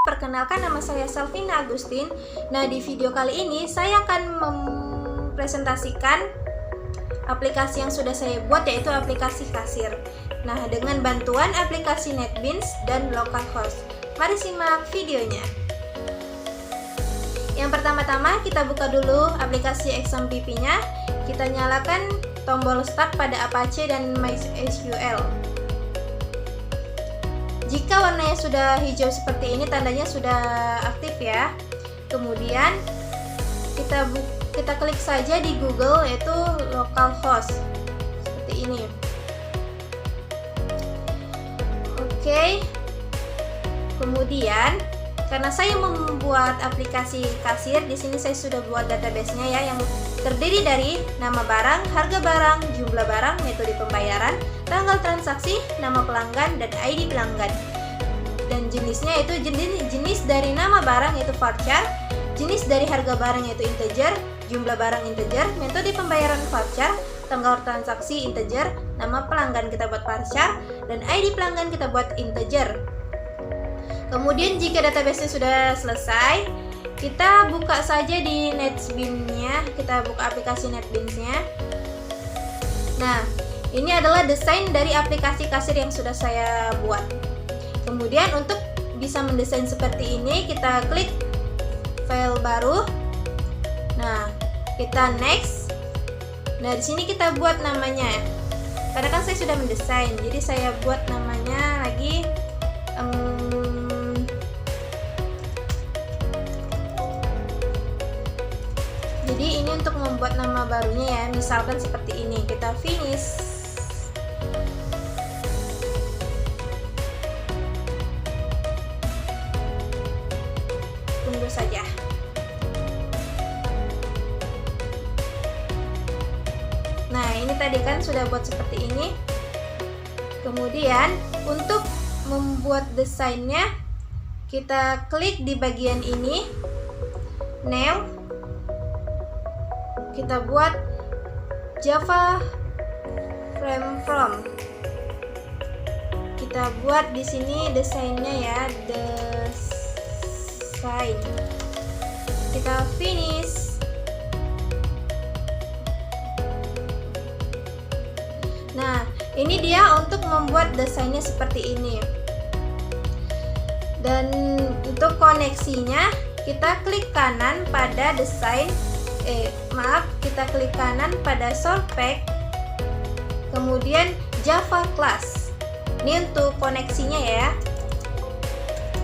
Perkenalkan, nama saya Selvina Agustin. Nah, di video kali ini saya akan mempresentasikan aplikasi yang sudah saya buat, yaitu aplikasi kasir. Nah, dengan bantuan aplikasi NetBeans dan localhost. Mari simak videonya. Yang pertama-tama kita buka dulu aplikasi XAMPP-nya. Kita nyalakan tombol start pada Apache dan MySQL. Jika warnanya sudah hijau seperti ini, tandanya sudah aktif ya. Kemudian kita klik saja di Google, yaitu localhost seperti ini. Oke. Kemudian karena saya membuat aplikasi kasir, di sini saya sudah buat database-nya ya, yang terdiri dari nama barang, harga barang, jumlah barang, metode pembayaran, tanggal transaksi, nama pelanggan, dan ID pelanggan. Dan jenisnya itu jenis dari nama barang yaitu varchar, jenis dari harga barang yaitu integer, jumlah barang integer, metode pembayaran varchar, tanggal transaksi integer, nama pelanggan kita buat varchar, dan ID pelanggan kita buat integer. Kemudian jika database-nya sudah selesai, kita buka saja di NetBeans-nya, kita buka aplikasi NetBeans-nya. Nah, ini adalah desain dari aplikasi kasir yang sudah saya buat. Kemudian untuk bisa mendesain seperti ini, kita klik file baru. Nah, kita next. Nah, di sini kita buat namanya. Karena kan saya sudah mendesain, jadi saya buat namanya lagi Jadi ini untuk membuat nama barunya ya, misalkan seperti ini, kita finish. Tunggu saja. Nah, ini tadi kan sudah buat seperti ini. Kemudian untuk membuat desainnya, kita klik di bagian ini, new. Kita buat Java frame from. Kita buat di sini desainnya ya, desain. Kita finish. Nah, ini dia untuk membuat desainnya seperti ini. Dan untuk koneksinya, kita klik kanan pada desain. Kita klik kanan pada source pack, kemudian Java class. Ini untuk koneksinya ya,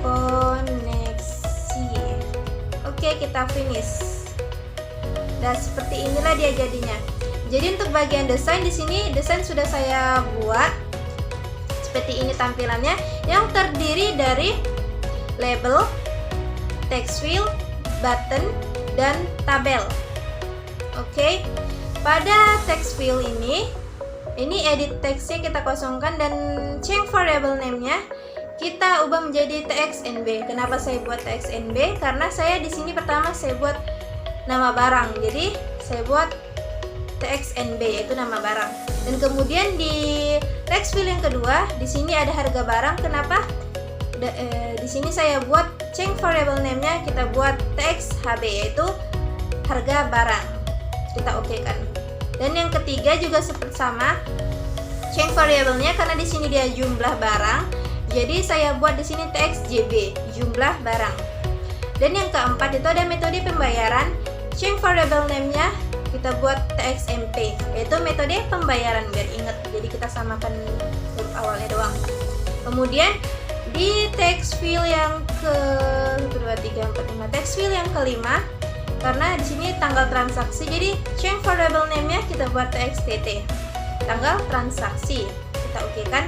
koneksi. Oke, kita finish. Dan seperti inilah dia jadinya. Jadi untuk bagian desain di sini, desain sudah saya buat seperti ini tampilannya, yang terdiri dari label, text field, button, dan tabel. Oke, pada text field ini edit textnya kita kosongkan, dan change variable name-nya kita ubah menjadi txnb. Kenapa saya buat txnb? Karena saya di sini pertama saya buat nama barang, jadi saya buat txnb, yaitu nama barang. Dan kemudian di text field yang kedua, di sini ada harga barang. Kenapa? Di sini saya buat change variable name-nya kita buat txhb, yaitu harga barang. Kita oke kan. Dan yang ketiga juga seperti sama, change variable-nya karena di sini dia jumlah barang, jadi saya buat di sini txjb, jumlah barang. Dan yang keempat itu ada metode pembayaran, change variable name-nya kita buat txmp, yaitu metode pembayaran, biar ingat. Jadi kita samakan huruf awalnya doang. Kemudian di text field yang ke 1 2 3 4 5, text field yang kelima, karena di sini tanggal transaksi, jadi change variable name-nya kita buat txtt, tanggal transaksi, kita oke kan.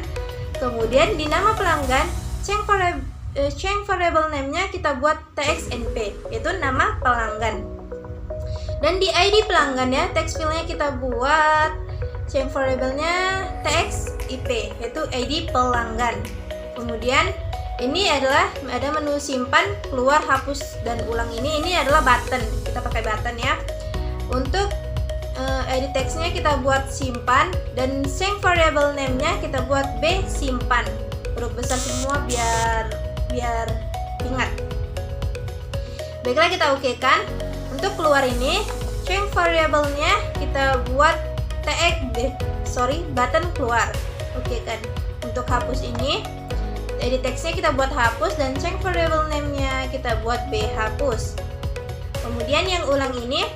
Kemudian di nama pelanggan, change variable name-nya kita buat txnp, yaitu nama pelanggan. Dan di ID pelanggan ya, text field-nya kita buat change variable-nya tx IP, yaitu ID pelanggan. Kemudian ini adalah ada menu simpan, keluar, hapus, dan ulang. Ini adalah button, kita pakai button ya. Untuk ID text-nya kita buat simpan, dan string variable name-nya kita buat B simpan, huruf besar semua biar ingat. Baiklah, kita oke-kan. Untuk keluar ini string variable-nya kita buat button keluar. Oke kan. Untuk hapus ini edit text-nya kita buat hapus, dan string variable name-nya kita buat B hapus. Kemudian yang ulang ini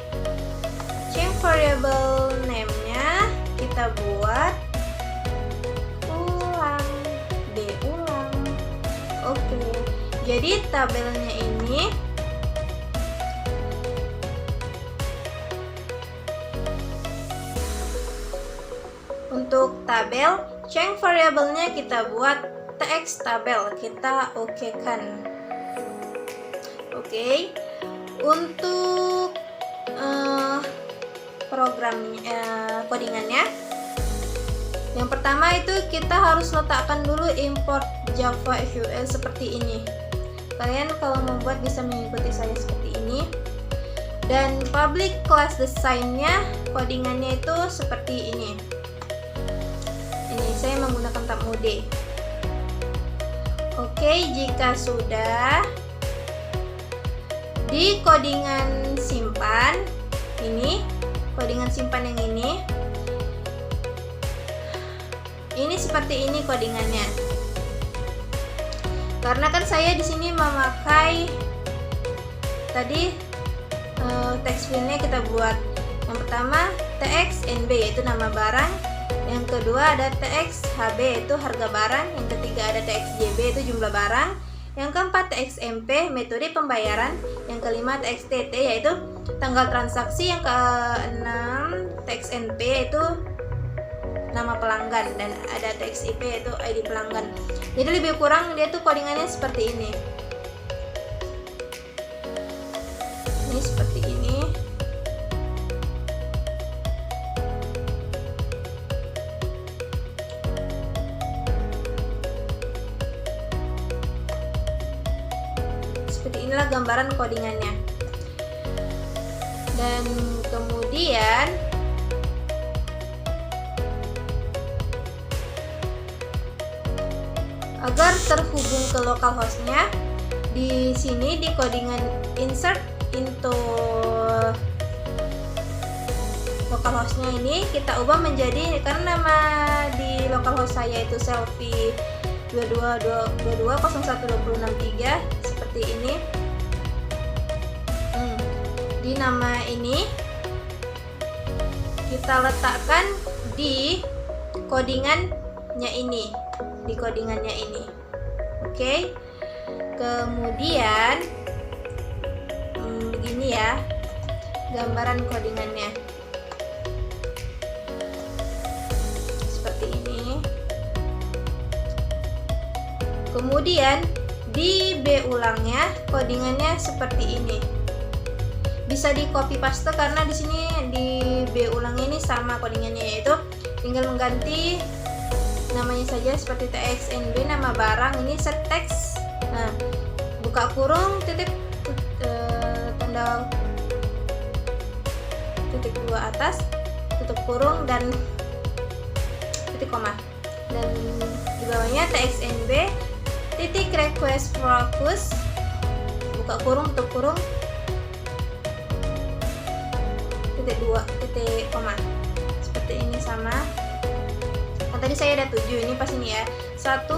string variable name-nya kita buat ulang, B ulang. Oke. Jadi tabelnya ini untuk tabel, string variable-nya kita buat tx tabel, kita oke-kan. Oke. Untuk codingannya, yang pertama itu kita harus letakkan dulu import Java SQL seperti ini. Kalian kalau membuat bisa mengikuti saya seperti ini. Dan public class design-nya, codingannya itu seperti ini. Ini saya menggunakan tab mode. Oke, jika sudah, di codingan simpan ini, codingan simpan yang ini seperti ini codingannya. Karena kan saya di sini memakai tadi text fieldnya kita buat yang pertama txnb yaitu nama barang, yang kedua ada txhb yaitu harga barang, yang ketiga ada txjb itu jumlah barang, yang keempat txmp metode pembayaran, yang kelima txtt yaitu tanggal transaksi, yang keenam txnp yaitu nama pelanggan, dan ada txip yaitu ID pelanggan. Jadi lebih kurang dia tuh codingannya seperti ini. Ini seperti ini. Seperti inilah gambaran codingannya. Dan kemudian agar terhubung ke localhost-nya, di sini di codingan insert into localhost-nya ini kita ubah menjadi, karena nama di localhost saya itu selfie 22.01.2063 seperti ini. Di nama ini kita letakkan di codingannya ini, Oke. Kemudian begini ya gambaran codingannya, seperti ini. Kemudian di B ulangnya codingannya seperti ini. Bisa di copy paste karena di sini di B ulang ini sama codingannya, yaitu tinggal mengganti namanya saja seperti txnb nama barang, ini set text, nah buka kurung titik tanda titik dua atas tutup kurung dan titik koma, dan di bawahnya txnb titik request focus buka kurung tutup kurung titik dua titik koma, seperti ini sama. Tadi saya ada 7, ini pas ini ya, 1 2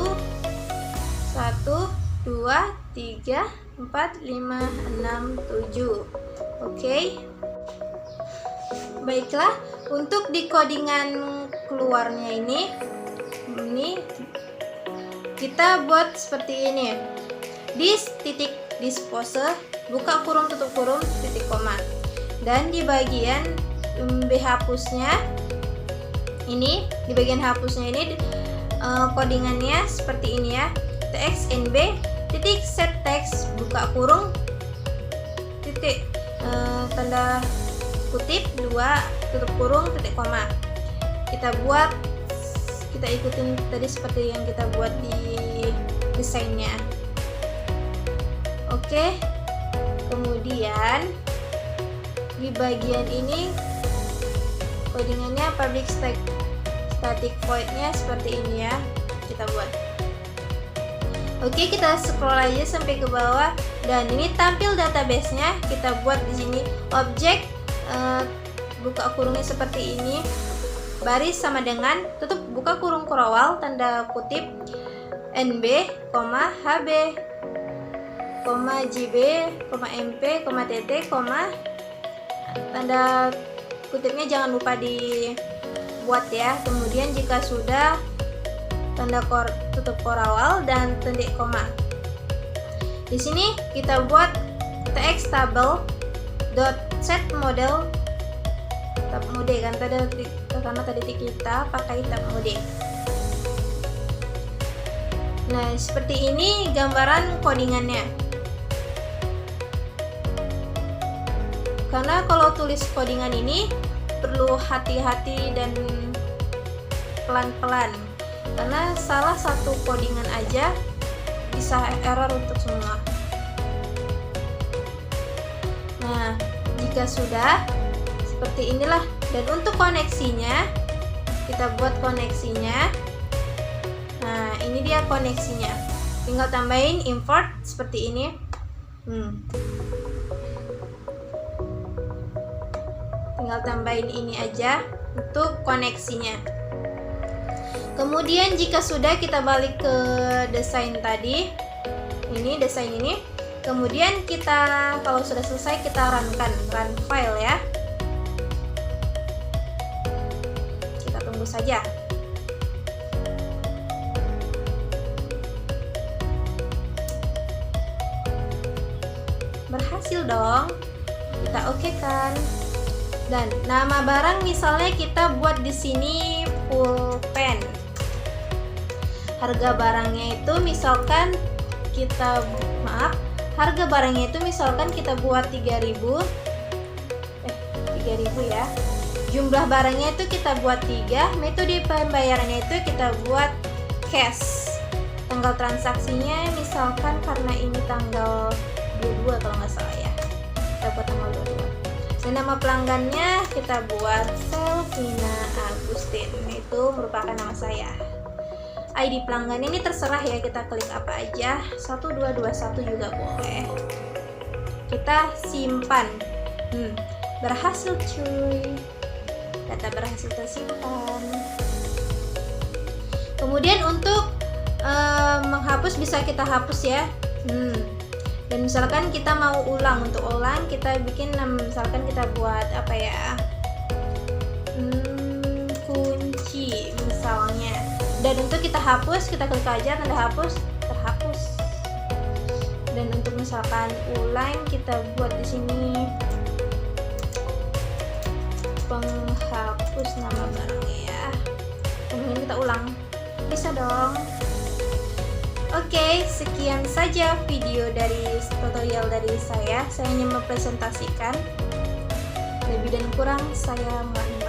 3 4 5 6 7. Oke. Baiklah, untuk di codingan keluarnya ini kita buat seperti ini. This titik dispose buka kurung tutup kurung titik koma, dan di bagian B hapusnya ini, di bagian hapusnya ini codingannya seperti ini ya, txnb titik set text buka kurung titik tanda kutip 2 tutup kurung titik koma. Kita buat kita ikutin tadi seperti yang kita buat di desainnya. Oke, kemudian di bagian ini codingannya public static void-nya seperti ini ya, kita buat. Oke, kita scroll aja sampai ke bawah dan ini tampil database-nya. Kita buat di sini objek buka kurungnya seperti ini, baris sama dengan tutup buka kurung kurawal tanda kutip NB, HB, JB, MP, TT, tanda kutipnya jangan lupa dibuat ya. Kemudian jika sudah tanda tutup korawal dan tanda koma. Di sini kita buat tx table dot set model tab mode kan karena tadi kita pakai tab mode. Nah, seperti ini gambaran codingannya. Karena kalau tulis codingan ini perlu hati-hati dan pelan-pelan. Karena salah satu codingan aja bisa error untuk semua. Nah, jika sudah seperti inilah, dan untuk koneksinya kita buat koneksinya. Nah, ini dia koneksinya, tinggal tambahin import seperti ini. Tinggal tambahin ini aja untuk koneksinya. Kemudian jika sudah, kita balik ke desain tadi, ini desain ini. Kemudian kita kalau sudah selesai kita run file ya. Kita tunggu saja. Berhasil dong, kita oke kan. Dan nama barang misalnya kita buat di sini pulpen. Harga barangnya itu misalkan harga barangnya itu misalkan kita buat 3.000 ya. Jumlah barangnya itu kita buat 3, metode pembayarannya itu kita buat cash. Tanggal transaksinya misalkan karena ini tanggal 22 kalau nggak salah ya, kita buat tanggal 22. Dan nama pelanggannya kita buat Selvina Agustin, itu merupakan nama saya. ID pelanggan ini terserah ya, kita klik apa aja, 1221 juga boleh. Kita simpan. Berhasil cuy, data berhasil tersimpan. Kemudian untuk menghapus bisa kita hapus ya. Dan misalkan kita mau untuk ulang kita bikin, misalkan kita buat apa ya, kunci misalnya. Dan untuk kita hapus, kita klik aja tanda hapus, terhapus. Dan untuk misalkan ulang, kita buat di sini penghapus nama barangnya ya. Kemudian kita ulang, bisa dong. Oke, sekian saja video dari tutorial dari saya. Saya hanya mempresentasikan, lebih dan kurang saya mohon